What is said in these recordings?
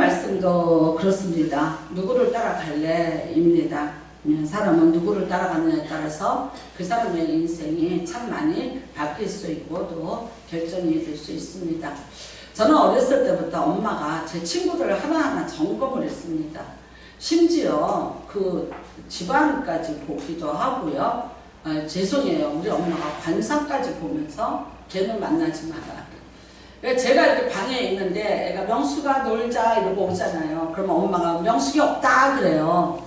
말씀도 그렇습니다. 누구를 따라갈래입니다. 사람은 누구를 따라가느냐에 따라서 그 사람의 인생이 참 많이 바뀔 수 있고 또 결정이 될 수 있습니다. 저는 어렸을 때부터 엄마가 제 친구들을 하나하나 점검을 했습니다. 심지어 그 집안까지 보기도 하고요. 죄송해요. 우리 엄마가 관상까지 보면서 걔는 만나지 마라. 제가 이렇게 방에 있는데 애가 명수가 놀자 이러고 오잖아요. 그러면 엄마가 명수기 없다 그래요.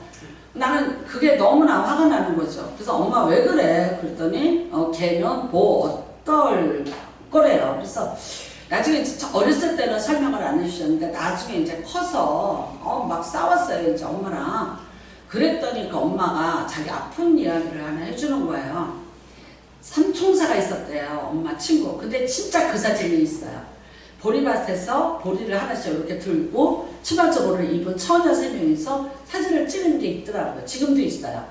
나는 그게 너무나 화가 나는 거죠. 그래서 엄마 왜 그래? 그랬더니 걔는 뭐 어떨 거래요. 그래서 나중에 어렸을 때는 설명을 안 해주셨는데 나중에 이제 커서 막 싸웠어요. 이제 엄마랑. 그랬더니 그 엄마가 자기 아픈 이야기를 하나 해주는 거예요. 삼총사가 있었대요. 엄마 친구. 근데 진짜 그 사진이 있어요. 보리밭에서 보리를 하나씩 이렇게 들고 치마저고를 입은 처녀 3명이서 사진을 찍은 게 있더라고요. 지금도 있어요.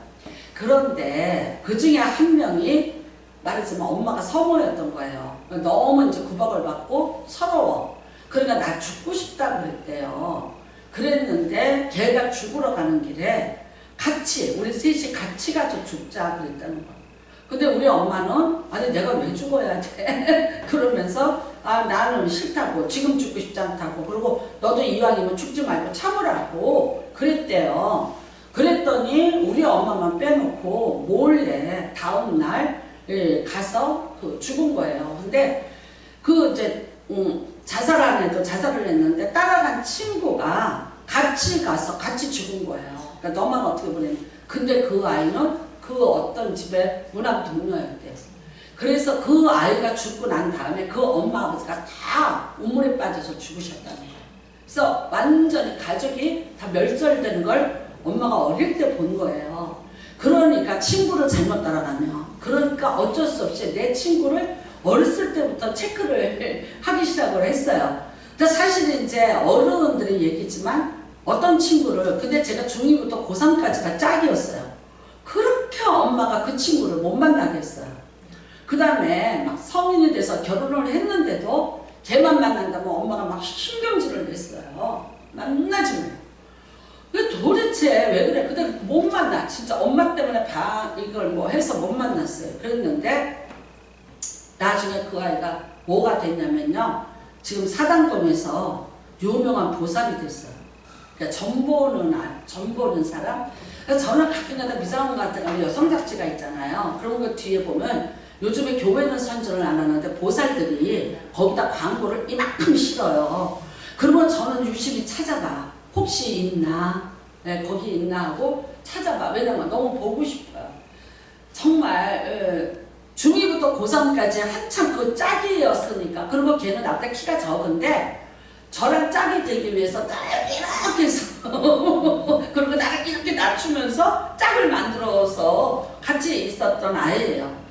그런데 그 중에 한 명이 말하자면 엄마가 성호였던 거예요. 너무 이제 구박을 받고 서러워. 그러니까 나 죽고 싶다 그랬대요. 그랬는데 걔가 죽으러 가는 길에 같이 우리 셋이 같이 가서 죽자 그랬다는 거예요. 근데 우리 엄마는 아니 내가 왜 죽어야 돼? 그러면서 나는 싫다고 지금 죽고 싶지 않다고 그리고 너도 이왕이면 죽지 말고 참으라고 그랬대요. 그랬더니 우리 엄마만 빼놓고 몰래 다음날 가서 죽은 거예요. 근데 그 이제 자살한 애도 자살을 했는데 따라간 친구가 같이 가서 같이 죽은 거예요. 그러니까 너만 어떻게 보내? 근데 그 아이는 그 어떤 집의 문학 동료였대요. 그래서 그 아이가 죽고 난 다음에 그 엄마 아버지가 다 우물에 빠져서 죽으셨다는 거예요. 그래서 완전히 가족이 다 멸절되는 걸 엄마가 어릴 때 본 거예요. 그러니까 친구를 잘못 따라가면 그러니까 어쩔 수 없이 내 친구를 어렸을 때부터 체크를 하기 시작을 했어요. 근데 사실 이제 어른들의 얘기지만 어떤 친구를 근데 제가 중2부터 고3까지가 짝이었어요. 그렇게 엄마가 그 친구를 못 만나게 했어요. 그 다음에 막 성인이 돼서 결혼을 했는데도 걔만 만난다면 엄마가 막 신경질을 냈어요. 만나지 마. 도대체 왜 그래? 근데 못 만나. 진짜 엄마 때문에 이걸 뭐 해서 못 만났어요. 그랬는데 나중에 그 아이가 뭐가 됐냐면요. 지금 사당동에서 유명한 보살이 됐어요. 그러니까 점 보는 사람. 그래서 저는 가끔가다 미장원 같은 거 여성 잡지가 있잖아요. 그런 거 뒤에 보면 요즘에 교회는 선전을 안 하는데 보살들이 거기다 광고를 이만큼 실어요. 그러면 저는 유심히 찾아봐. 혹시 있나? 네, 거기 있나 하고 찾아봐. 왜냐면 너무 보고 싶어요. 정말 중2부터 고3까지 한참 그 짝이었으니까. 그리고 걔는 나보다 키가 적은데 저랑 짝이 되기 위해서 딱 이렇게 해서 그리고 나를 이렇게 낮추면서 짝을 만들어서 같이 있었던 아이예요.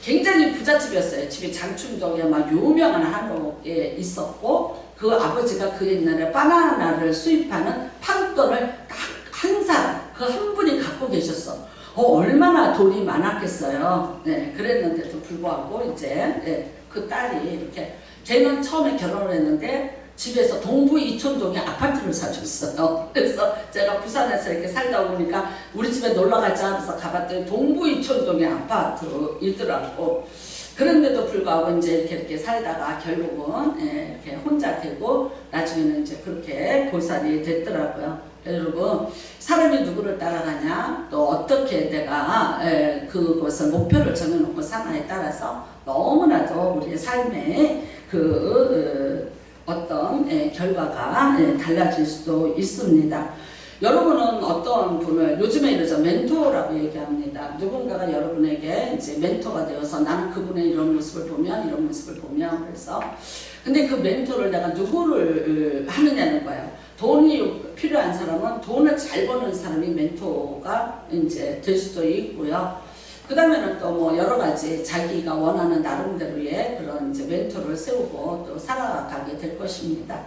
굉장히 부잣집이었어요. 집이 장충동에 막 유명한 한옥에 있었고 그 아버지가 그 옛날에 바나나를 수입하는 판돈을 한 사람, 그 한 분이 갖고 계셨어. 얼마나 돈이 많았겠어요. 네, 그랬는데도 불구하고 이제 그 딸이 이렇게 걔는 처음에 결혼을 했는데 집에서 동부 이촌동에 아파트를 사줬어요. 그래서 제가 부산에서 이렇게 살다 보니까 우리 집에 놀러 가자 해서 가봤더니 동부 이촌동에 아파트이더라고. 그런데도 불구하고 이제 이렇게 살다가 결국은 이렇게 혼자 되고 나중에는 이제 그렇게 보살이 됐더라고요. 여러분, 사람이 누구를 따라가냐, 또 어떻게 내가 그것을 목표를 정해놓고 사나에 따라서 너무나도 우리의 삶의 어떤 결과가 달라질 수도 있습니다. 여러분은 어떤 분을 요즘에 이러죠. 멘토라고 얘기합니다. 누군가가 여러분에게 이제 멘토가 되어서 나는 그분의 이런 모습을 보면 그래서 근데 그 멘토를 내가 누구를 하느냐는 거예요. 돈이 필요한 사람은 돈을 잘 버는 사람이 멘토가 이제 될 수도 있고요. 그 다음에는 또 뭐 여러 가지 자기가 원하는 나름대로의 그런 이제 멘토를 세우고 또 살아가게 될 것입니다.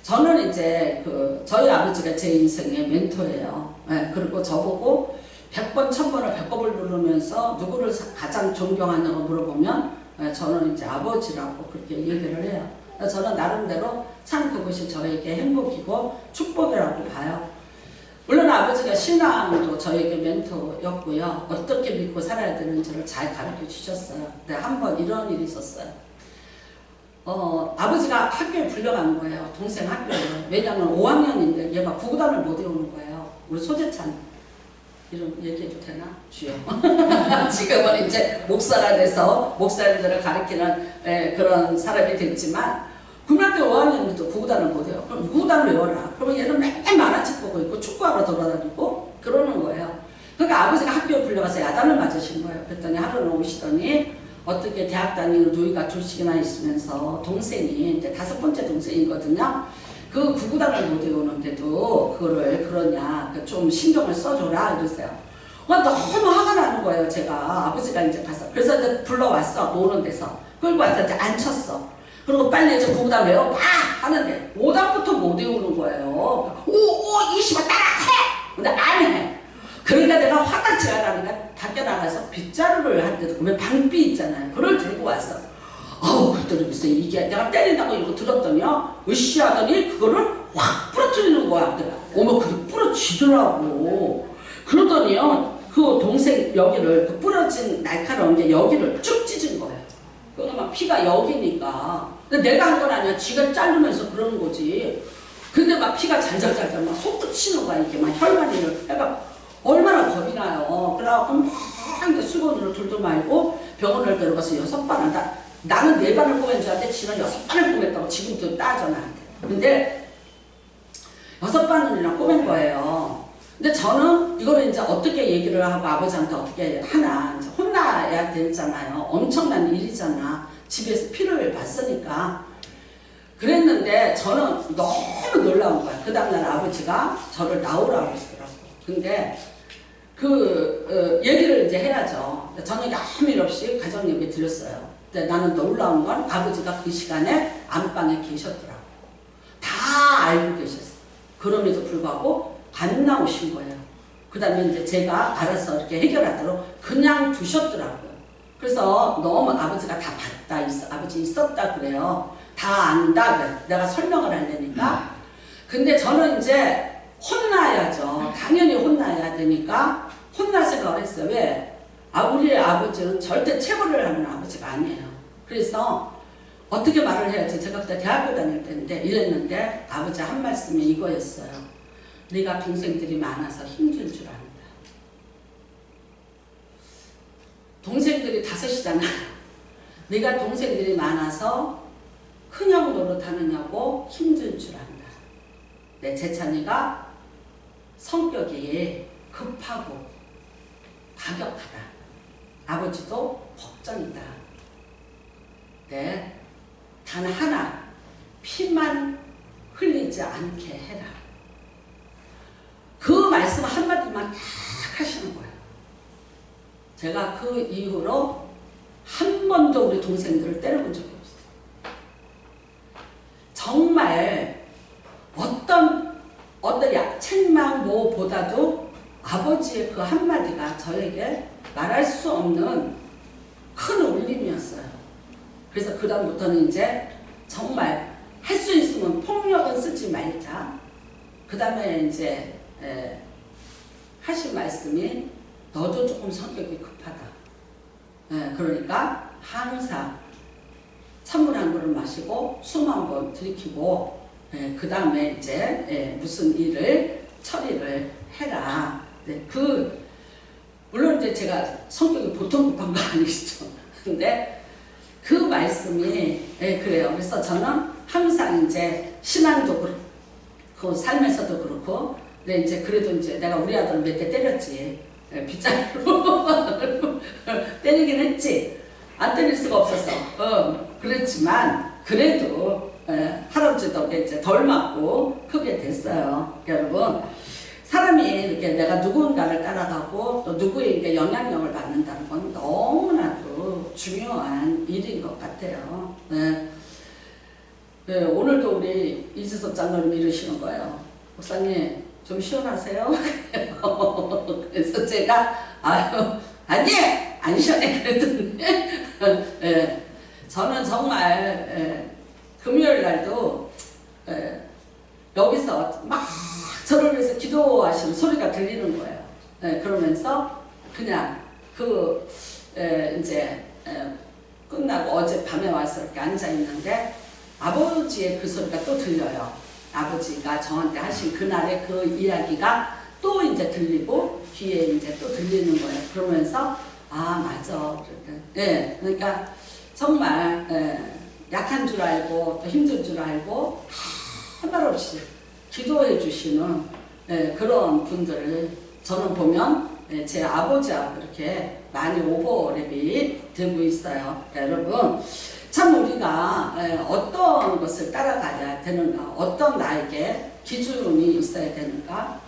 저는 이제 저희 아버지가 제 인생의 멘토예요. 그리고 저보고 100번, 1000번을 배꼽을 누르면서 누구를 가장 존경하냐고 물어보면 저는 이제 아버지라고 그렇게 얘기를 해요. 저는 나름대로 참 그것이 저에게 행복이고 축복이라고 봐요. 물론 아버지가 신앙도 저에게 멘토였고요. 어떻게 믿고 살아야 되는지를 잘 가르쳐 주셨어요. 근데 한 번 이런 일이 있었어요. 아버지가 학교에 불려가는 거예요. 동생 학교에. 왜냐면 5학년인데 얘가 구구단을 못 외우는 거예요. 우리 소재찬. 이런 얘기해도 되나? 주요. 지금은 이제 목사가 돼서 목사님들을 가르치는 그런 사람이 됐지만 고등학교 5학년부터 구구단을 못 외워. 그럼 구구단을 외워라. 그러면 얘는 맨날 만화책 보고 있고 축구하러 돌아다니고 그러는 거예요. 그러니까 아버지가 학교에 불려가서 야단을 맞으신 거예요. 그랬더니 하루는 오시더니 어떻게 대학 다니는 누이가 둘씩이나 있으면서 동생이 이제 5번째 동생이거든요. 그 구구단을 못 외우는데도 그거를 그러냐 좀 신경을 써줘라 이러세요. 너무 화가 나는 거예요. 제가 아버지가 이제 가서 그래서 이제 불러왔어. 노는 데서 끌고 와서 이제 앉혔어. 그리고 빨리 이제 구구단 외워 막 하는데 5단부터 못 외우는 거예요. 오 이씨발 따라해. 근데 안 해. 그러니까 내가 화가 지어가니까 밖에 나가서 빗자루를 한 데도 보면 방비 있잖아요. 그걸 들고 왔어. 그랬더니 글쎄 이게 내가 때린다고 이러고 들었더니요. 으쌰 하더니 그거를 확 부러뜨리는 거야. 어머 그게 부러지더라고. 그러더니요. 그 동생 여기를 그 부러진 날카로운 게 여기를 쭉 찢은 거예요. 그러니까 막 피가 여기니까. 근데 내가 한 건 아니야. 지가 자르면서 그러는 거지. 근데 막 피가 잘잘잘잘 막 속도 치는 거야. 이게 막 혈관이를. 그러니까 얼마나 겁이 나요. 그래갖고 막 수건으로 둘둘 말고 병원을 데려가서 6번을 나는 4번을 꼬맨 줄 알았는데 지는 6번을 꼬맸다고 지금도 따져 나한테. 근데 6번이나 꼬맨 거예요. 근데 저는 이거를 이제 어떻게 얘기를 하고 아버지한테 어떻게 하나 이제 혼나야 되잖아요. 엄청난 일이잖아. 집에서 피를 봤으니까. 그랬는데 저는 너무 놀라운 거야. 그 다음날 아버지가 저를 나오라고 하시더라고요. 근데 얘기를 이제 해야죠. 저는 아무 일 없이 가정예배 드렸어요. 근데 나는 놀라운 건 아버지가 그 시간에 안방에 계셨더라고. 다 알고 계셨어요. 그럼에도 불구하고 안 나오신 거예요. 그 다음에 이제 제가 알아서 이렇게 해결하도록 그냥 두셨더라고요. 그래서 너무 아버지가 다 봤다, 아버지 있었다 그래요. 다 안다 그래. 내가 설명을 하려니까. 근데 저는 이제 혼나야죠. 당연히 혼나야 되니까 혼날 생각을 했어요. 왜? 우리 아버지는 절대 체벌을 하는 아버지가 아니에요. 그래서 어떻게 말을 해야지? 제가 그때 대학교 다닐 때인데 이랬는데 아버지 한 말씀이 이거였어요. 네가 동생들이 많아서 힘든 줄 안다. 동생들이 5이잖아. 네가 동생들이 많아서 큰형 노릇하느냐고 힘든 줄 안다. 내 재찬이가 성격이 급하고 가격하다. 아버지도 걱정이다. 네, 단 하나 피만 흘리지 않게 해라. 그 말씀 한마디만 딱 하시는 거예요. 제가 그 이후로 한 번도 우리 동생들을 때려본 적이 없어요. 정말 어떤 책망 뭐보다도 아버지의 그 한마디가 저에게 말할 수 없는 큰 울림이었어요. 그래서 그 다음부터는 이제 정말 할 수 있으면 폭력은 쓰지 말자. 그 다음에 이제 하신 말씀이 너도 조금 성격이 급하다. 그러니까 항상 찬물 한 그릇 마시고 숨 한 번 들이키고 그 다음에 이제 무슨 일을 처리를 해라. 물론 이제 제가 성격이 보통 급한 거 아니시죠. 근데 그 말씀이 그래요. 그래서 저는 항상 이제 신앙도 그렇고 삶에서도 그렇고 근데 이제 그래도 이제 내가 우리 아들 몇 대 때렸지. 빗자루로 때리긴 했지. 안 때릴 수가 없었어. 그랬지만 그래도 할아버지 덕에 이제 덜 맞고 크게 됐어요. 여러분 사람이 이렇게 내가 누군가를 따라가고 또 누구에게 영향력을 받는다는 건 너무나도 중요한 일인 것 같아요. 오늘도 우리 이지섭 장로님이 이러시는 거예요. 목사님 좀 시원하세요? 그래서 제가 아니 안 시원해 그랬더니 저는 정말 금요일 날도 여기서 막 저를 위해서 기도하시는 소리가 들리는 거예요. 그러면서 그냥 이제 끝나고 어젯밤에 와서 이렇게 앉아 있는데 아버지의 그 소리가 또 들려요. 아버지가 저한테 하신 그날의 그 이야기가 또 이제 들리고 귀에 이제 또 들리는 거예요. 그러면서 아 맞아. 그러니까 정말 약한 줄 알고 또 힘든 줄 알고 한 말 없이 기도해 주시는 그런 분들을 저는 보면 제 아버지하고 이렇게 많이 오버랩이 되고 있어요. 여러분 참 우리가 어떤 것을 따라가야 되는가, 어떤 나에게 기준이 있어야 되는가.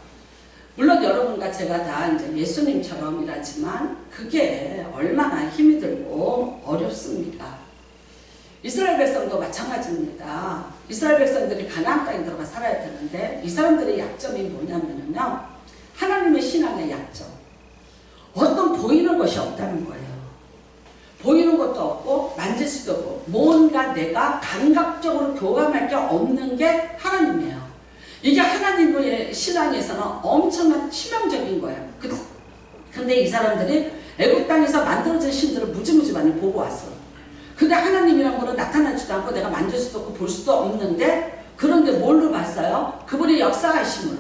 물론 여러분과 제가 다 이제 예수님처럼 일하지만 그게 얼마나 힘이 들고 어렵습니까? 이스라엘 백성도 마찬가지입니다. 이스라엘 백성들이 가나안 땅에 들어가 살아야 되는데 이 사람들의 약점이 뭐냐면요, 하나님의 신앙의 약점. 어떤 보이는 것이 없다는 거예요. 보이는 것도 없고 만질 수도 없고 뭔가 내가 감각적으로 교감할 게 없는 게 하나님이에요. 이게 하나님의 신앙에서는 엄청난 치명적인 거예요. 근데 이 사람들이 애국 땅에서 만들어진 신들을 무지무지 많이 보고 왔어. 근데 하나님이란 거는 나타나지도 않고 내가 만질 수도 없고 볼 수도 없는데, 그런데 뭘로 봤어요? 그분이 역사하심으로,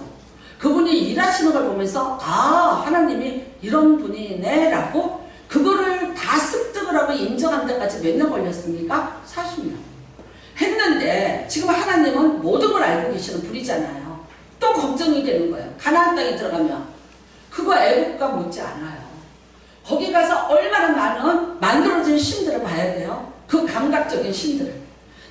그분이 일하시는 걸 보면서 아 하나님이 이런 분이네 라고 그거를 다 습득을 하고 인정한 데까지 몇 년 걸렸습니까? 40년 했는데 지금 하나님은 모든 걸 알고 계시는 분이잖아요. 또 걱정이 되는 거예요. 가나안 땅에 들어가면 그거 애국과 못지 않아요. 거기 가서 얼마나 많은 만들어진 신들을 봐야 돼요. 그 감각적인 신들을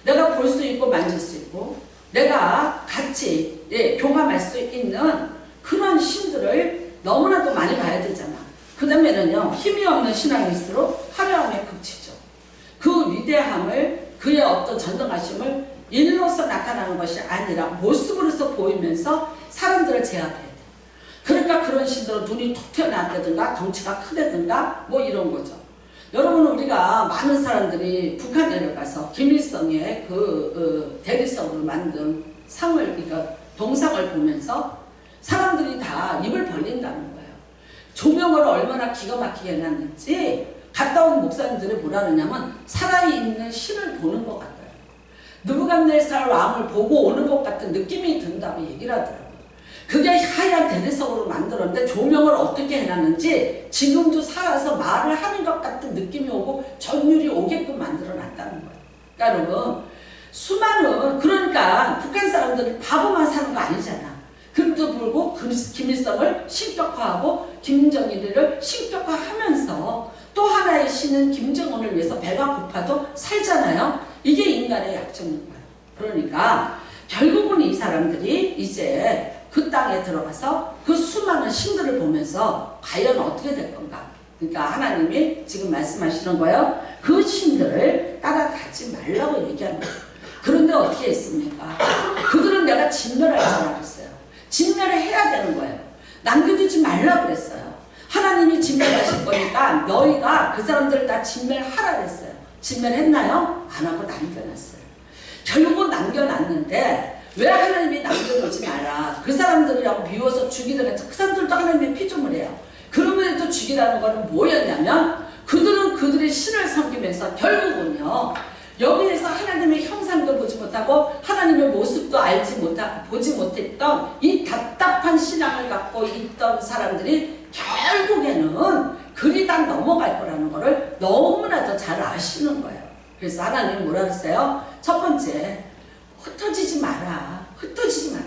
내가 볼 수 있고 만질 수 있고 내가 같이 교감할 수 있는 그런 신들을 너무나도 많이 봐야 되잖아. 그 다음에는요, 힘이 없는 신앙일수록 화려함의 극치죠. 그 위대함을, 그의 어떤 전능하심을 일로서 나타나는 것이 아니라 모습으로서 보이면서 사람들을 제압해야 돼. 그러니까 그런 신들은 눈이 툭 튀어나왔다든가 덩치가 크다든가 뭐 이런 거죠. 여러분, 우리가 많은 사람들이 북한에 내려가서 김일성의 대리석으로 만든 상을, 그러니까 동상을 보면서 사람들이 다 입을 벌린다는 거예요. 조명을 얼마나 기가 막히게 해놨는지 갔다 온 목사님들이 뭐라 그러냐면 살아있는 신을 보는 것 같아요. 느부갓네살 왕을 보고 오는 것 같은 느낌이 든다고 얘기를 하더라고요. 그게 하얀 대리석으로 만들었는데 조명을 어떻게 해놨는지 지금도 살아서 말을 하는 것 같은 느낌이 오고 전율이 오게끔 만들어놨다는 거예요. 그러니까 여러분, 수많은, 그러니까 북한 사람들은 바보만 사는 거 아니잖아. 그럼에도 불구하고 김일성을 신격화하고 김정일을 신격화하면서 또 하나의 신은 김정은을 위해서 배가 고파도 살잖아요. 이게 인간의 약점인 거예요. 그러니까 결국은 이 사람들이 이제 그 땅에 들어가서 그 수많은 신들을 보면서 과연 어떻게 될 건가. 그러니까 하나님이 지금 말씀하시는 거예요. 그 신들을 따라가지 말라고 얘기하는 거예요. 그런데 어떻게 했습니까? 그들은 내가 진멸할 줄 알았어요. 진멸을 해야 되는 거예요. 남겨두지 말라고 그랬어요. 하나님이 진멸하실 거니까 너희가 그 사람들을 다 진멸하라 그랬어요. 진멸했나요? 안 하고 남겨놨어요. 결국은 남겨놨는데 왜 하나님이 남겨놓지 마라. 그 사람들이라고 비워서 죽이더라. 그 사람들도 하나님의 피조물이에요. 그러면 또 죽이라는 거는 뭐였냐면 그들은 그들의 신을 섬기면서 결국은요, 여기에서 하나님의 형상도 보지 못하고 하나님의 모습도 보지 못했던 이 답답한 신앙을 갖고 있던 사람들이 결국에는 그리 다 넘어갈 거라는 거를 너무나도 잘 아시는 거예요. 그래서 하나님이 뭐라 그랬어요? 첫 번째, 흩어지지 마라. 흩어지지 마라.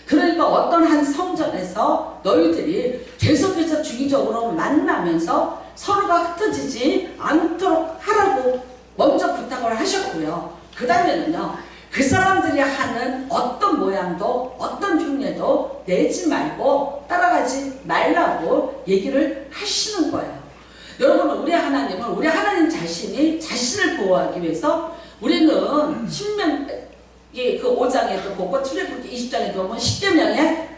그러니까 어떤 한 성전에서 너희들이 계속해서 주기적으로 만나면서 서로가 흩어지지 않도록 하라고 먼저 부탁을 하셨고요. 그 다음에는요, 그 사람들이 하는 어떤 모양도 어떤 흉내도 내지 말고 따라가지 말라고 얘기를 하시는 거예요. 여러분, 우리 하나님은 우리 하나님 자신이 자신을 보호하기 위해서 우리는 신명기 그 5장에도 보고 출애굽기 20장에도 보면 십계명에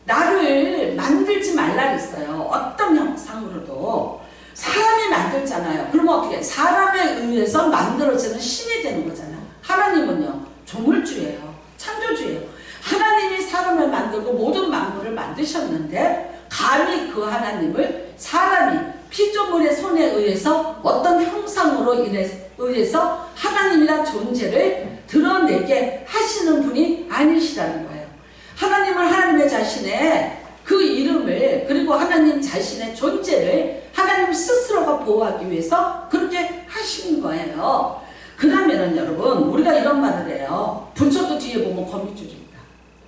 나를 만들지 말라 했어요. 어떤 형상으로도. 사람이 만들잖아요. 그러면 어떻게? 사람에 의해서 만들어지는 신이 되는 거잖아. 하나님은요, 조물주예요. 창조주예요. 하나님이 사람을 만들고 모든 만물을 만드셨는데 감히 그 하나님을 사람이 피조물의 손에 의해서 어떤 형상으로 의해서 하나님이란 존재를 드러내게 하시는 분이 아니시라는 거예요. 하나님을 하나님의 자신의 그 이름을 그리고 하나님 자신의 존재를 하나님 스스로가 보호하기 위해서 그렇게 하신 거예요. 그러면은 여러분 우리가 이런 말을 해요. 부처도 뒤에 보면 거미줄입니다.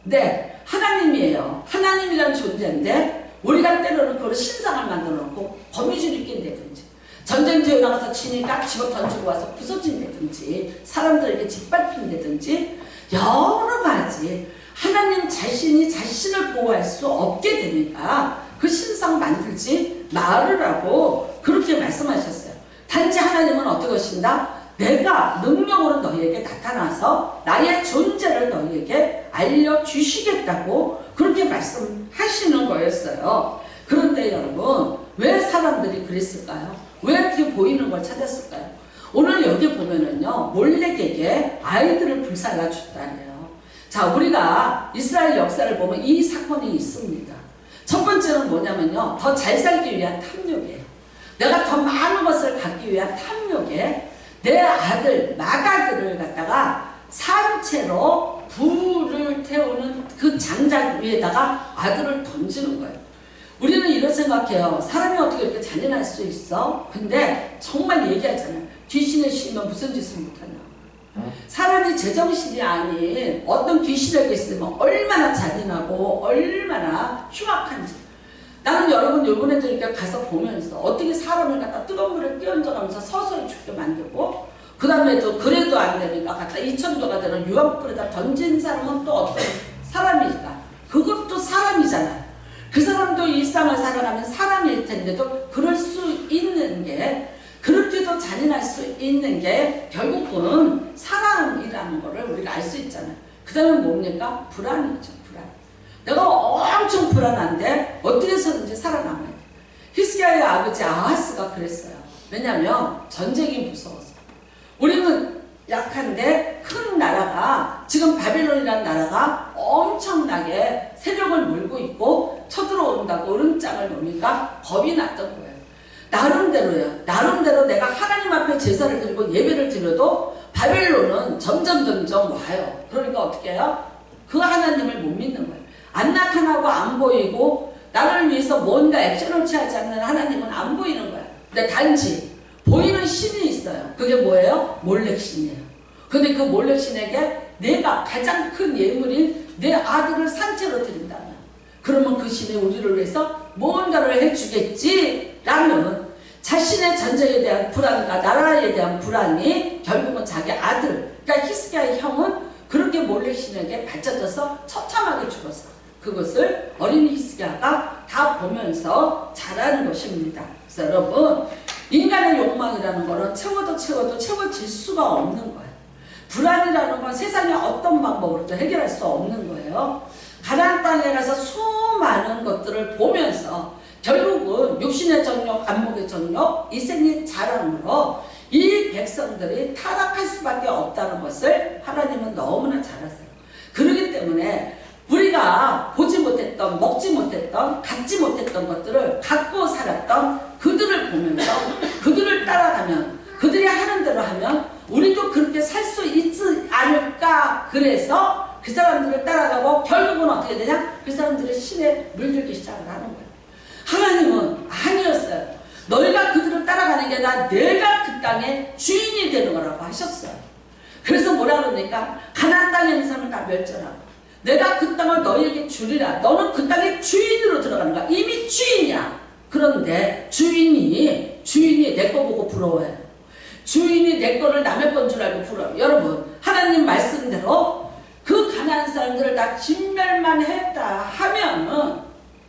네, 하나님이에요. 하나님이라는 존재인데 우리가 때로는 그걸 신상을 만들어 놓고 거미줄이 낀다든지 전쟁터에 나가서 치니까 집어 던지고 와서 부서진다든지 사람들에게 짓밟힌다든지 여러 가지 하나님 자신이 자신을 보호할 수 없게 되니까 그 신상 만들지 말으라고 그렇게 말씀하셨어요. 단지 하나님은 어떻게 하신다? 내가 능력으로 너희에게 나타나서 나의 존재를 너희에게 알려주시겠다고 그렇게 말씀하시는 거였어요. 그런데 여러분 왜 사람들이 그랬을까요? 왜 이렇게 보이는 걸 찾았을까요? 오늘 여기 보면은요 몰렉에게 아이들을 불살라 줬다네요. 자, 우리가 이스라엘 역사를 보면 이 사건이 있습니다. 첫 번째는 뭐냐면요, 더 잘 살기 위한 탐욕이에요. 내가 더 많은 것을 갖기 위한 탐욕에 내 아들 마가들을 갖다가 산채로 불을 태우는 그 장작 위에다가 아들을 던지는 거예요. 우리는 이런 생각해요. 사람이 어떻게 이렇게 잔인할 수 있어? 근데 정말 얘기하잖아요. 귀신에 씌우면 무슨 짓을 못하냐. 사람이 제정신이 아닌 어떤 귀신에게 있으면 얼마나 잔인하고 얼마나 흉악한지. 나는 여러분 요번에도 이렇게 가서 보면서 어떻게 사람을 갖다 뜨거운 물에 끼얹어가면서 서서히 죽게 만들고 그 다음에도 그래도 안 되니까 갖다 2000도가 되는 유황불에다 던진 사람은 또 어떤 사람일까? 그것도 사람이잖아요. 그 사람도 일상을 살아가면 사람일 텐데도 그럴 수 있는 게 그렇게도 잔인할 수 있는 게 결국은 사람이라는 거를 우리가 알 수 있잖아요. 그 다음에 뭡니까? 불안이죠. 불안. 내가 엄청 불안한데 어떻게 해서든지 살아남아야 돼. 히스기야의 아버지 아하스가 그랬어요. 왜냐하면 전쟁이 무서워서. 우리는 약한데 큰 나라가 지금 바벨론이라는 나라가 엄청나게 세력을 물고 있고 쳐들어온다고 으름장을 놓으니까 겁이 났던 거예요. 나름대로요. 나름대로 내가 하나님 앞에 제사를 드리고 예배를 드려도 바벨론은 점점 와요. 그러니까 어떻게 해요? 그 하나님을 못 믿는 거예요. 안 나타나고 안 보이고 나를 위해서 뭔가 액션을 취하지 않는 하나님은 안 보이는 거예요. 근데 단지 보이는 신이 있어요. 그게 뭐예요? 몰렉신이에요. 근데 그 몰렉신에게 내가 가장 큰 예물인 내 아들을 산채로 드린다면 그러면 그 신이 우리를 위해서 뭔가를 해주겠지라는 자신의 전쟁에 대한 불안과 나라에 대한 불안이 결국은 자기 아들, 그러니까 히스기야의 형은 그렇게 몰렉신에게 바쳐져서 처참하게 죽었어. 그것을 어린 히스기야가 다 보면서 자라는 것입니다. 그래서 여러분 인간의 욕망이라는 것은 채워도 채워질 수가 없는 거예요. 불안이라는 건 세상의 어떤 방법으로도 해결할 수 없는 거예요. 가나안 땅에 가서 수많은 것들을 보면서 결국은 육신의 정욕, 안목의 정욕, 이생의 자랑으로 이 백성들이 타락할 수밖에 없다는 것을 하나님은 너무나 잘 아세요. 그렇기 때문에 우리가 보지 못했던, 먹지 못했던, 갖지 못했던 것들을 갖고 살았던 그들을 보면서 그들을 따라가면, 그들이 하는 대로 하면 우리도 그렇게 살 수 있지 않을까. 그래서 그 사람들을 따라가고 결국은 어떻게 되냐? 그 사람들의 신에 물들기 시작을 하는 거예요. 하나님은 아니었어요. 너희가 그들을 따라가는 게 아니라 내가 그 땅의 주인이 되는 거라고 하셨어요. 그래서 뭐라 그러니까 가나안 땅에 있는 사람을 다 멸절하고 내가 그 땅을 너희에게 주리라. 너는 그 땅의 주인으로 들어가는 거야. 이미 주인이야. 그런데 주인이 내 거 보고 부러워해요. 주인이 내 거를 남의 건 줄 알고 부러워요. 여러분 하나님 말씀대로 그 가나안 사람들을 다 진멸만 했다 하면은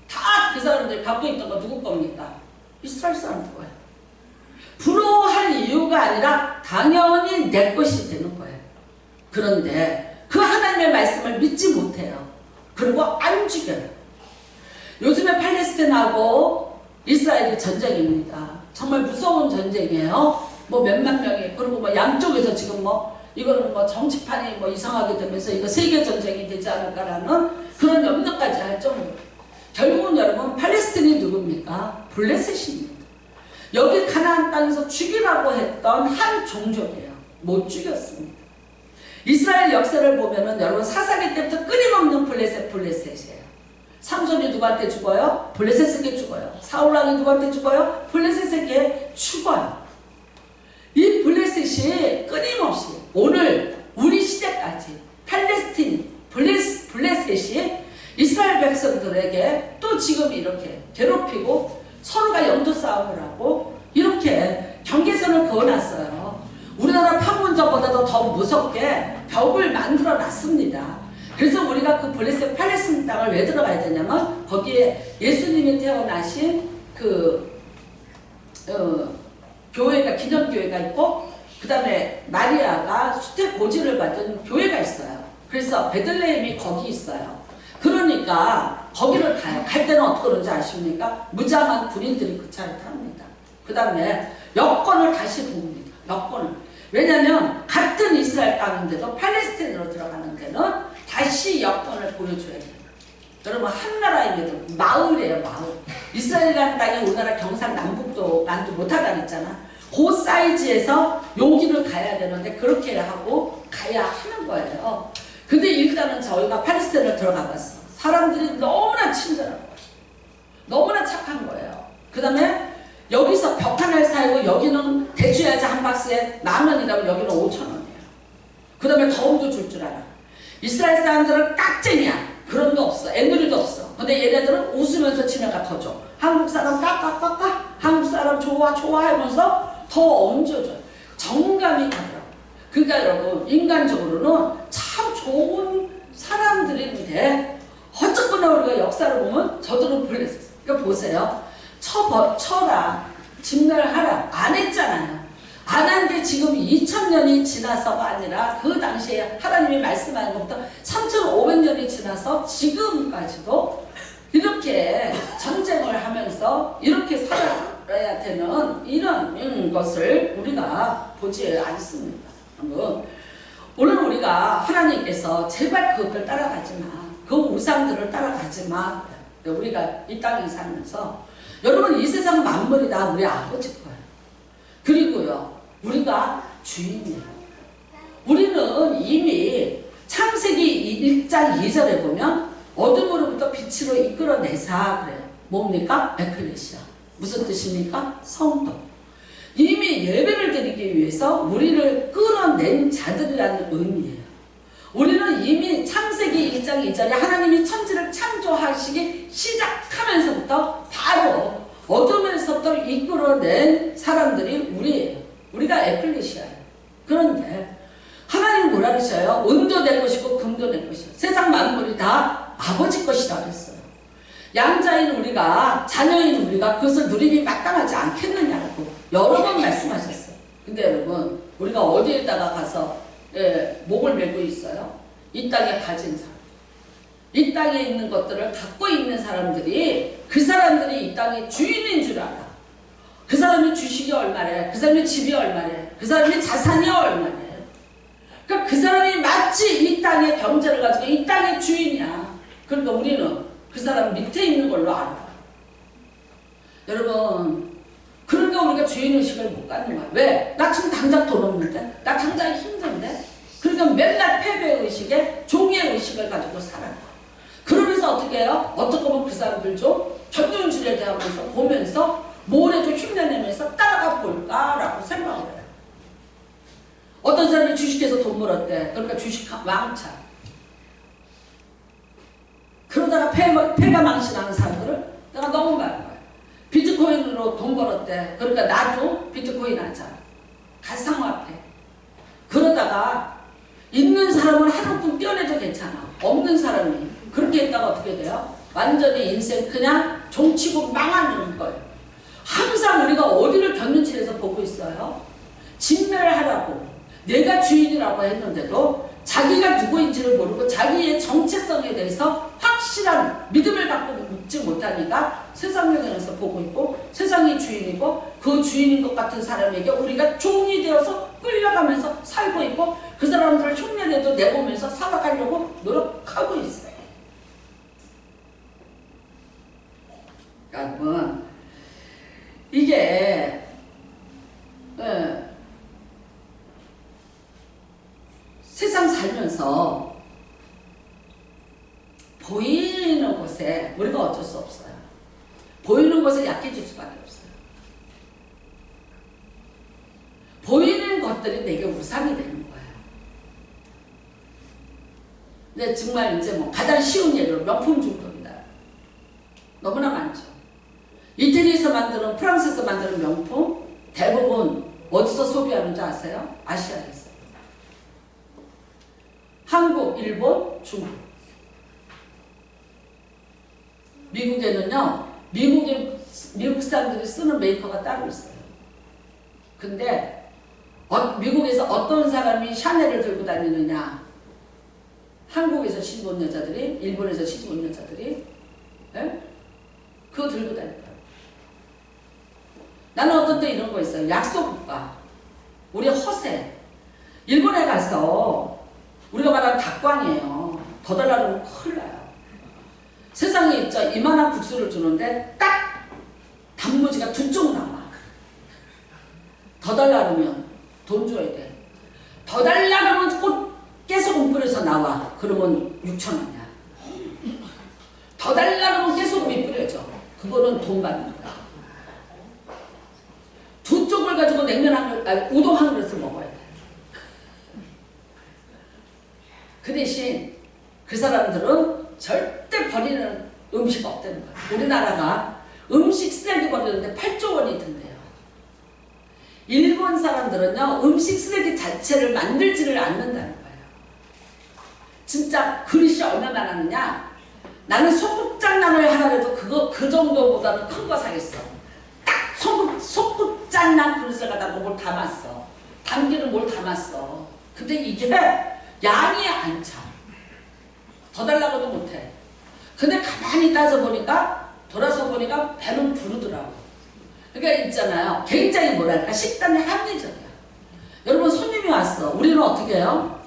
다 그 사람들이 갖고 있던 거 누구 겁니까? 이스라엘 사람들 거예요. 부러워할 이유가 아니라 당연히 내 것이 되는 거예요. 그런데 그 하나님의 말씀을 믿지 못해요. 그리고 안 죽여요. 요즘에 팔레스타인하고 이스라엘이 전쟁입니다. 정말 무서운 전쟁이에요. 뭐 몇만 명이, 그리고 뭐 양쪽에서 지금 뭐 이거는 뭐 정치판이 뭐 이상하게 되면서 이거 세계전쟁이 되지 않을까라는 그런 염려까지 할 정도로. 결국은 여러분 팔레스틴이 누굽니까? 블레셋입니다. 여기 가나안 땅에서 죽이라고 했던 한 종족이에요. 못 죽였습니다. 이스라엘 역사를 보면은 여러분 사사기 때부터 끊임없는 블레셋이에요. 삼손이 누구한테 죽어요? 블레셋에게 죽어요. 사울왕이 누구한테 죽어요? 블레셋에게 죽어요. 이 블레셋이 끊임없이 오늘 우리 시대까지 팔레스틴 블레셋이 이스라엘 백성들에게 또 지금 이렇게 괴롭히고 서로가 영도 싸움을 하고 이렇게 경계선을 그어놨어요. 우리나라 판문점보다도 더 무섭게 벽을 만들어 놨습니다. 그래서 우리가 그 블레셋 팔레스틴 땅을 왜 들어가야 되냐면 거기에 예수님이 태어나신 교회가 기념교회가 있고 그 다음에 마리아가 수태 보지를 받은 교회가 있어요. 그래서 베들레헴이 거기 있어요. 그러니까 거기를 가요. 갈 때는 어떻게 그런지 아십니까? 무장한 군인들이 그 차를 탑니다. 그 다음에 여권을 다시 봅니다. 여권을. 왜냐하면 같은 이스라엘 땅인데도 팔레스틴으로 들어가는 데는 다시 여권을 보여줘야 돼요. 여러분 한 나라임에도 마을이에요. 마을. 이스라엘이라는 땅이 우리나라 경상남북도 만도 못하다 그랬잖아. 그 사이즈에서 여기를 가야 되는데 그렇게 하고 가야 하는 거예요. 근데 일단은 저희가 팔레스틴을 들어가 봤어. 사람들이 너무나 친절한 거예요. 너무나 착한 거예요. 그 다음에 여기서 벽 하나를 사고 여기는 대추야채 한 박스에 10,000원이라면 여기는 5,000원이에요. 그 다음에 도움도 줄 알아. 이스라엘 사람들은 깍쟁이야. 그런 거 없어. 애누리도 없어. 근데 얘네들은 웃으면서 지나가 더 줘. 한국 사람 깍깍깍깍. 한국 사람 좋아 하면서 더 얹어줘. 정감이 가더라고. 그러니까 여러분 인간적으로는 참 좋은 사람들인데 어쨌거나 우리가 역사를 보면 저들은 블레셋. 그러니까 보세요. 쳐라 진멸하라 안 했잖아요. 안 한 게 지금 2000년이 지나서가 아니라 그 당시에 하나님이 말씀하는 것부터 3500년이 지나서 지금까지도 이렇게 전쟁을 하면서 이렇게 살아야 되는 이런 것을 우리가 보지 않습니다. 오늘 우리가 하나님께서 제발 그것들 따라가지 마. 그 우상들을 따라가지 마. 우리가 이 땅에 살면서 여러분 이 세상 만물이 다 우리 아버지 거예요. 그리고요 우리가 주인이에요. 우리는 이미 창세기 1장 2절에 보면 어둠으로부터 빛으로 이끌어내사 그래요. 뭡니까? 에클레시아. 무슨 뜻입니까? 성도. 이미 예배를 드리기 위해서 우리를 끌어낸 자들이라는 의미예요. 우리는 이미 창세기 1장 2절에 하나님이 천지를 창조하시기 시작하면서부터 바로 어둠에서부터 이끌어낸 사람들이 우리예요. 우리가 에클레시아예요. 그런데 하나님 뭐라 그러셔요? 은도 될 것이고 금도 될 것이요. 세상 만물이 다 아버지 것이라 그랬어요. 양자인 우리가 자녀인 우리가 그것을 누림이 마땅하지 않겠느냐고 여러 번 말씀하셨어요. 근데 여러분 우리가 어디에다가 가서 목을 메고 있어요? 이 땅에 가진 사람. 이 땅에 있는 것들을 갖고 있는 사람들이 그 사람들이 이 땅의 주인인 줄 알아. 그 사람이 주식이 얼마래. 그 사람이 집이 얼마래. 그 사람이 자산이 얼마래. 그러니까 그 사람이 마치 이 땅의 경제를 가지고 이 땅의 주인이야. 그러니까 우리는 그 사람 밑에 있는 걸로 알아. 여러분 그러니까 우리가 주인의식을 못 갖는 거야. 왜? 나 지금 당장 돈 없는데? 나 당장 힘든데? 그러니까 맨날 패배의식에 종의의식을 가지고 살아요. 그러면서 어떻게 해요? 어떻게 보면 그 사람들 좀 전륜주의에 대하면서 보면서 뭐래도 흉내내면서 따라가 볼까라고 생각을 해요. 어떤 사람이 주식해서 돈 벌었대. 그러니까 주식 왕창. 그러다가 패가 망신하는 사람들을 내가 너무 많은 거야. 비트코인으로 돈 벌었대. 그러니까 나도 비트코인 하자. 가상화폐. 그러다가 있는 사람은 하루뿐 떼어내도 괜찮아. 없는 사람이 그렇게 했다가 어떻게 돼요? 완전히 인생 그냥 종치고 망하는 거예요. 항상 우리가 어디를 곁눈질해서 보고 있어요? 진멸하라고 내가 주인이라고 했는데도 자기가 누구인지를 모르고 자기의 정체성에 대해서 확실히 확실한 믿음을 갖고 묵지 못하니까 세상 영향에서 보고 있고 세상이 주인이고 그 주인인 것 같은 사람에게 우리가 종이 되어서 끌려가면서 살고 있고 그 사람들을 흉내내도 내보면서 살아가려고 노력하고 있어요. 여러분 이게 세상 살면서 보이는 곳에 우리가 어쩔 수 없어요. 보이는 곳에 약해질 수밖에 없어요. 보이는 것들이 내게 우상이 되는 거예요. 근데 정말 이제 뭐 가장 쉬운 예로 명품 중독이다. 너무나 많죠. 이태리에서 만드는 프랑스에서 만드는 명품 대부분 어디서 소비하는지 아세요? 아시아에서. 한국, 일본, 중국. 미국에는요, 미국 사람들이 쓰는 메이커가 따로 있어요. 근데 미국에서 어떤 사람이 샤넬을 들고 다니느냐? 한국에서 시집 온 여자들이, 일본에서 시집 온 여자들이, 예? 그거 들고 다니더라고요. 나는 어떤 때 이런 거 있어요. 약속과 우리 허세. 일본에 가서 우리가 말하는 닭광이에요. 더 달라고 큰일 나요. 세상에 있죠. 이만한 국수를 주는데 딱 단무지가 2쪽 나와. 더 달라면 돈 줘야 돼. 더 달라면 꼭 깨소금 뿌려서 나와. 그러면 6,000원이야. 더 달라면 깨소금이 뿌려져. 그거는 돈 받는 거야. 2쪽을 가지고 냉면 한 그릇, 아니, 우동 한 그릇을 먹어야 돼. 그 대신 그 사람들은 절대 버리는 음식 없다는 거야. 우리나라가 음식 쓰레기 버리는데 8조 원이 든대요. 일본 사람들은요, 음식 쓰레기 자체를 만들지를 않는다는 거예요. 진짜 그릇이 얼마나 하느냐? 나는 소꿉장난을 하나라도 그 정도보다는 큰 거 사겠어. 딱 소꿉장난 그릇을 갖다가 뭘 담았어. 담기는 뭘 담았어. 근데 이게 양이 안 차. 더 달라고도 못해. 근데 가만히 따져보니까, 돌아서 보니까 배는 부르더라고. 그러니까 있잖아요. 굉장히 뭐랄까, 식단이 합리적이야. 여러분, 손님이 왔어. 우리는 어떻게 해요?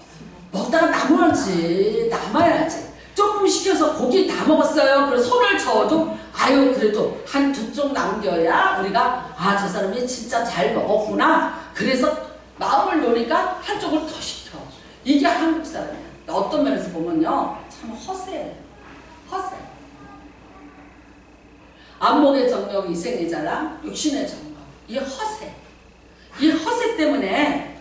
먹다가 남아야지. 조금 시켜서 고기 다 먹었어요. 그래서 손을 저어도, 아유, 그래도 한 2쪽 남겨야 우리가, 아, 저 사람이 진짜 잘 먹었구나. 그래서 마음을 놓으니까 한쪽을 더 시켜. 이게 한국 사람이야. 어떤 면에서 보면요, 참 허세예요. 허세. 안목의 정력, 이생의 자랑, 육신의 정력. 이 허세. 이 허세 때문에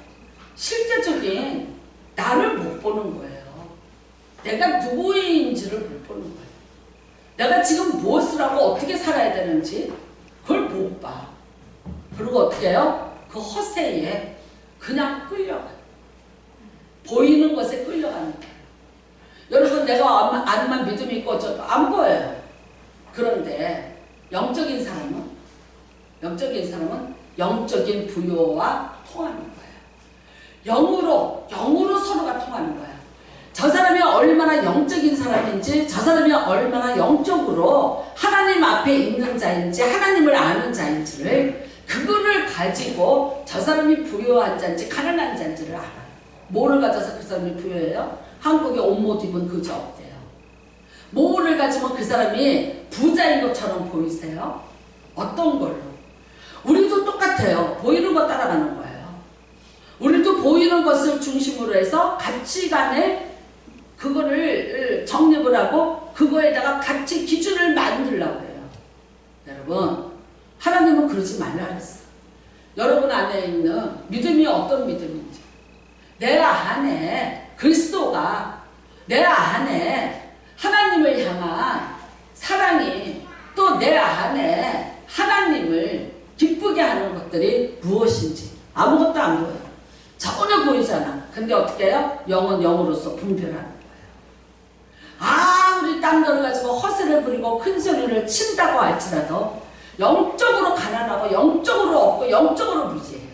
실제적인 나를 못 보는 거예요. 내가 누구인지를 못 보는 거예요. 내가 지금 무엇을 하고 어떻게 살아야 되는지 그걸 못 봐. 그리고 어떻게 해요? 그 허세에 그냥 끌려가요. 보이는 것에 끌려가는 거예요. 여러분, 내가 안만 믿음이 있고 어쩌고 안 보여요. 그런데 영적인 사람은 영적인 부요와 통하는 거예요. 영으로 서로가 통하는 거예요. 저 사람이 얼마나 영적인 사람인지, 저 사람이 얼마나 영적으로 하나님 앞에 있는 자인지, 하나님을 아는 자인지를, 그거를 가지고 저 사람이 부요한 자인지 가난한 자인지를 알아요. 뭐를 가져서 그 사람이 부여해요? 한국의 옷못 입은 그저 없대요. 뭐를 가지면 그 사람이 부자인 것처럼 보이세요? 어떤 걸로? 우리도 똑같아요. 보이는 거 따라가는 거예요. 우리도 보이는 것을 중심으로 해서 가치관을 그거를 정립을 하고 그거에다가 가치 기준을 만들려고 해요. 여러분, 하나님은 그러지 말라 그랬어. 여러분 안에 있는 믿음이 어떤 믿음인지, 내 안에 그리스도가, 내 안에 하나님을 향한 사랑이, 또 내 안에 하나님을 기쁘게 하는 것들이 무엇인지 아무것도 안 보여요. 전혀 보이잖아. 근데 어떻게 해요? 영은 영으로서 분별하는 거예요. 아무리 딴 거를 가지고 허세를 부리고 큰 소리를 친다고 할지라도 영적으로 가난하고 영적으로 없고 영적으로 무지해요.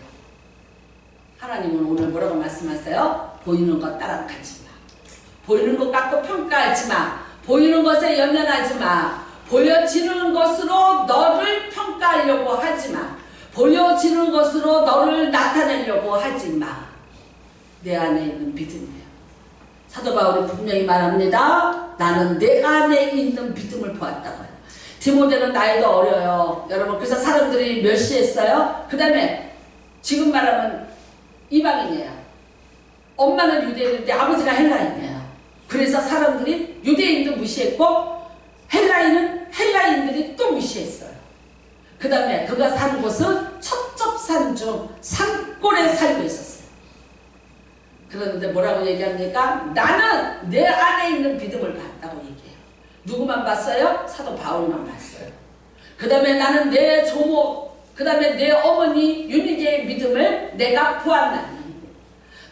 하나님은 오늘 뭐라고 말씀하세요? 보이는 것 따라가지 마. 보이는 것 갖고 평가하지 마. 보이는 것에 연연하지 마. 보여지는 것으로 너를 평가하려고 하지 마. 보여지는 것으로 너를 나타내려고 하지 마. 내 안에 있는 믿음이에요. 사도 바울이 분명히 말합니다. 나는 내 안에 있는 믿음을 보았다고요. 디모데는 나이도 어려요. 여러분, 그래서 사람들이 멸시했어요. 그 다음에 지금 말하면 이방인이에요. 엄마는 유대인인데 아버지가 헬라인이에요. 그래서 사람들이 유대인도 무시했고 헬라인은 헬라인들이 또 무시했어요. 그 다음에 그가 사는 곳은 첩첩산 중 산골에 살고 있었어요. 그런데 뭐라고 얘기합니까? 나는 내 안에 있는 믿음을 봤다고 얘기해요. 누구만 봤어요? 사도 바울만 봤어요. 그 다음에 나는 내 조모, 그 다음에 내 어머니 유니게의 믿음을 내가 보았나니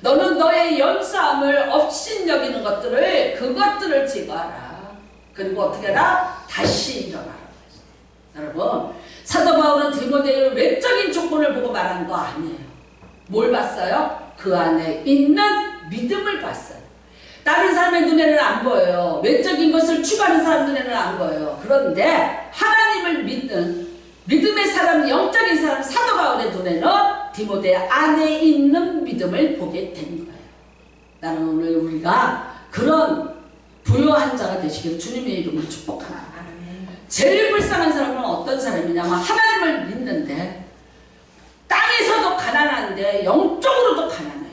너는 너의 연수함을 업신여기는 것들을 그것들을 제거하라. 그리고 어떻게 하라? 다시 일어나라. 여러분, 사도 바울은 디모데의 외적인 조건을 보고 말한 거 아니에요. 뭘 봤어요? 그 안에 있는 믿음을 봤어요. 다른 사람의 눈에는 안 보여요. 외적인 것을 추구하는 사람 눈에는 안 보여요. 그런데 하나님을 믿는 믿음의 사람, 영적인 사람, 사도 바울의 눈에는 디모데 안에 있는 믿음을 보게 된 거예요. 나는 오늘 우리가 그런 부요한 자가 되시기를 주님의 이름으로 축복합니다. 제일 불쌍한 사람은 어떤 사람이냐면 하나님을 믿는데 땅에서도 가난한데 영적으로도 가난해요.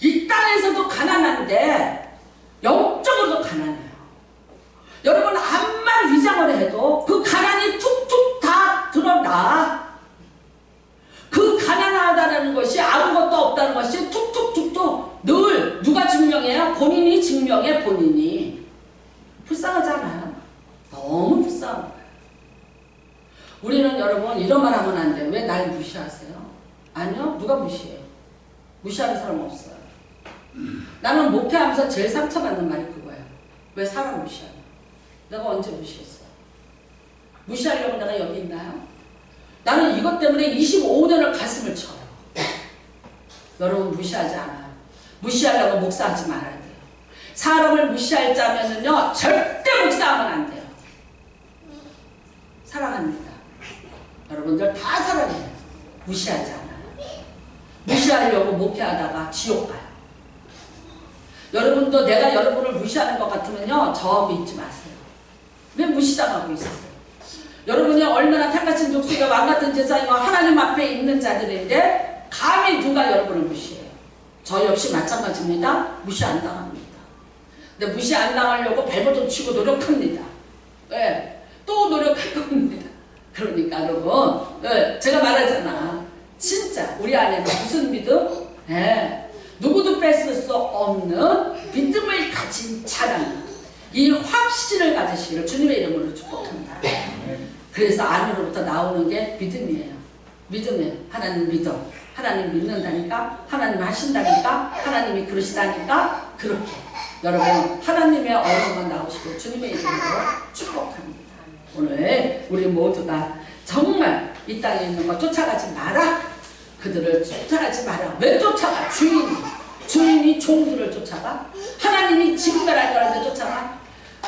이 땅에서도 가난한데 영적으로도 가난해요. 여러분, 암만 위장을 해도 그 가난이 툭툭 다 드러나. 그 가난하다는 것이 아무것도 없다는 것이 툭툭툭툭 늘 누가 증명해요? 본인이 증명해. 본인이. 불쌍하잖아요. 너무 불쌍한 거예요. 우리는 여러분 이런 말 하면 안 돼요. 왜 날 무시하세요? 아니요. 누가 무시해요? 무시하는 사람 없어요. 나는 목회하면서 제일 상처받는 말이 그거예요. 왜 사람 무시하냐? 내가 언제 무시했어요? 무시하려고 내가 여기 있나요? 나는 이것 때문에 25년을 가슴을 쳐요. 여러분, 무시하지 않아요. 무시하려고 목사하지 말아야 돼요. 사람을 무시할 자면은요 절대 목사하면 안 돼요. 사랑합니다. 여러분들 다 사랑해요. 무시하지 않아요. 무시하려고 목회하다가 지옥 가요. 여러분도 내가 여러분을 무시하는 것 같으면요 저 믿지 마세요. 왜 무시당하고 있었어요? 여러분이 얼마나 탈같은 족속에 왕같은 제사이고 하나님 앞에 있는 자들인데 감히 누가 여러분을 무시해요? 저 역시 마찬가지입니다. 무시 안 당합니다. 근데 무시 안 당하려고 발버둥 치고 노력합니다. 네, 또 노력할 겁니다. 그러니까 여러분, 네, 제가 말하잖아. 진짜 우리 안에는 무슨 믿음? 네, 누구도 뺏을 수 없는 믿음을 가진 자랑, 이 확신을 가지시기를 주님의 이름으로 축복합니다. 그래서 안으로부터 나오는 게 믿음이에요. 믿음이에요. 하나님 믿어. 하나님 믿는다니까, 하나님 하신다니까, 하나님이 그러시다니까, 그렇게 여러분 하나님의 언어가 나오시고 주님의 이름으로 축복합니다. 오늘 우리 모두가 정말 이 땅에 있는 거 쫓아가지 마라. 그들을 쫓아가지 마라. 왜 쫓아가? 주인이 종들을 쫓아가? 하나님이 지구멸할 거라는데 쫓아가?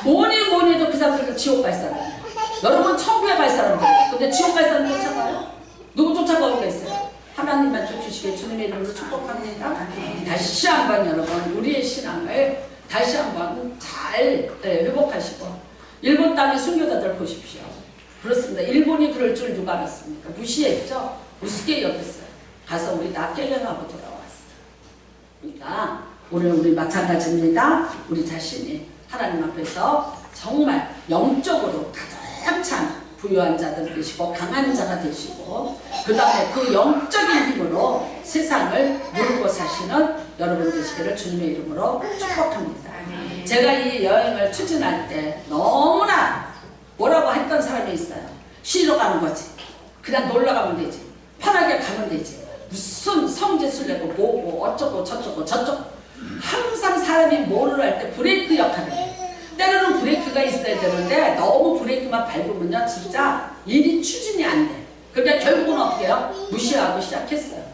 뭐니 해도 그 사람들은 지옥 갈 사람이에요. 여러분 천국에 갈 사람들, 근데 지옥 갈 사람 쫓아가요? 누구 쫓아가오겠어요? 하나님만 쫓으시게 주님의 이름으로 축복합니다. 다시 한번 여러분 우리의 신앙을 다시 한번 잘 회복하시고, 일본 땅의 순교자들 보십시오. 그렇습니다. 일본이 그럴 줄 누가 알았습니까? 무시했죠? 우습게 여겼어요. 가서 우리 다 깨려하고 돌아왔어요. 그러니까 오늘 우리 마찬가지입니다. 우리 자신이 하나님 앞에서 정말 영적으로 가장 찬 부유한 자들 되시고 강한 자가 되시고, 그 다음에 그 영적인 힘으로 세상을 누르고 사시는 여러분 되시기를 주님의 이름으로 축복합니다. 제가 이 여행을 추진할 때 너무나 뭐라고 했던 사람이 있어요. 쉬러 가는 거지. 그냥 놀러 가면 되지. 편하게 가면 되지. 무슨 성지순 내고 뭐고 어쩌고 저쩌고 저쩌고. 항상 사람이 뭐를 할 때 브레이크 역할을 해요. 때로는 브레이크가 있어야 되는데 너무 브레이크만 밟으면요 진짜 일이 추진이 안 돼. 그러니까 결국은 어떻게 해요? 무시하고 시작했어요.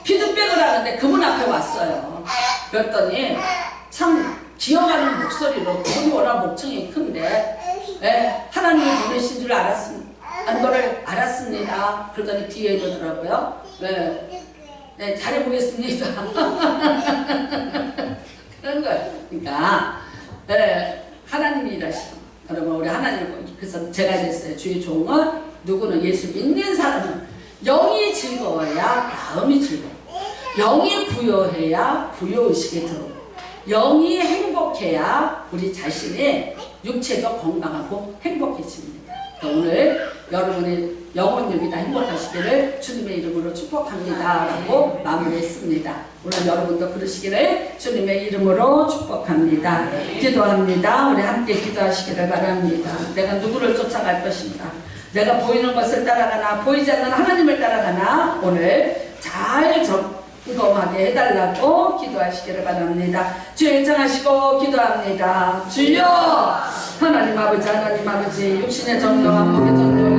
피드백을 하는데 그분 앞에 왔어요. 그랬더니 참 기어가는 목소리로 그분이 워낙 목청이 큰데 하나님이 보내신 줄 알았습니다. 그러더니 뒤에 이러더라고요. 네, 잘해보겠습니다. 그런 거예요. 그러니까 하나님이 일하시고 여러분 우리 하나님 그래서 제가 됐어요. 주의 종은 누구는 예수 믿는 사람은 영이 즐거워야 마음이 즐거워. 영이 부여해야 부여의식이 들어오고 영이 행복해야 우리 자신의 육체도 건강하고 행복해집니다. 오늘 여러분의 영혼력이 다 행복하시기를 주님의 이름으로 축복합니다 라고 마무리했습니다. 오늘 여러분도 그러시기를 주님의 이름으로 축복합니다. 기도합니다. 우리 함께 기도하시기를 바랍니다. 내가 누구를 쫓아갈 것인가? 내가 보이는 것을 따라가나 보이지 않는 하나님을 따라가나 오늘 잘 점검하게 해달라고 기도하시기를 바랍니다. 주여 일정하시고 기도합니다. 주여 하나님 아버지 육신의 정령한 몸의 전도를